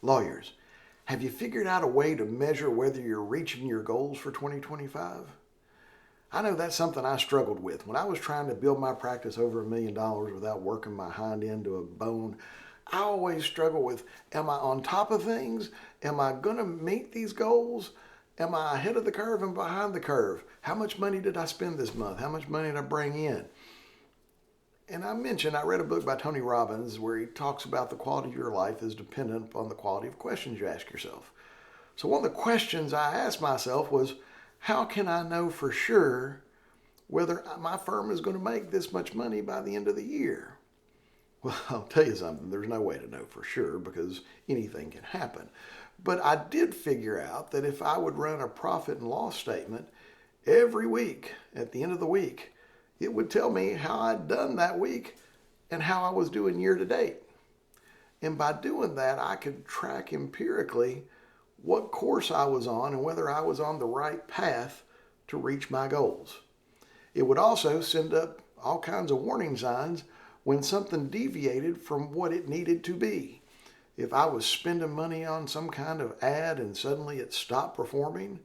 Lawyers, have you figured out a way to measure whether you're reaching your goals for 2025? I know that's something I struggled with. When I was trying to build my practice over $1 million without working my hind end to a bone, I always struggle with, am I on top of things? Am I going to meet these goals? Am I ahead of the curve and behind the curve? How much money did I spend this month? How much money did I bring in? And I read a book by Tony Robbins where he talks about the quality of your life is dependent upon the quality of questions you ask yourself. So one of the questions I asked myself was, how can I know for sure whether my firm is going to make this much money by the end of the year? Well, I'll tell you something, there's no way to know for sure because anything can happen. But I did figure out that if I would run a profit and loss statement every week, at the end of the week, it would tell me how I'd done that week and how I was doing year to date. And by doing that, I could track empirically what course I was on and whether I was on the right path to reach my goals. It would also send up all kinds of warning signs when something deviated from what it needed to be. If I was spending money on some kind of ad and suddenly it stopped performing,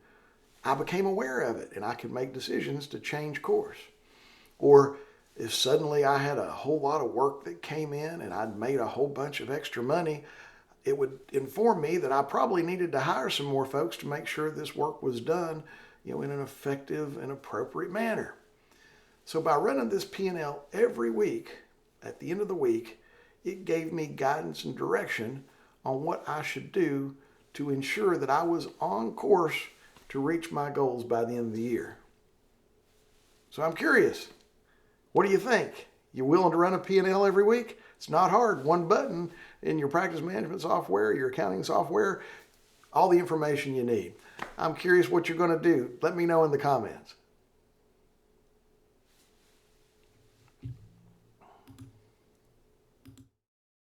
I became aware of it and I could make decisions to change course. Or if suddenly I had a whole lot of work that came in and I'd made a whole bunch of extra money, it would inform me that I probably needed to hire some more folks to make sure this work was done, in an effective and appropriate manner. So by running this P&L every week, at the end of the week, it gave me guidance and direction on what I should do to ensure that I was on course to reach my goals by the end of the year. So I'm curious, what do you think? You willing to run a P&L every week? It's not hard. One button in your practice management software, your accounting software, all the information you need. I'm curious what you're going to do. Let me know in the comments.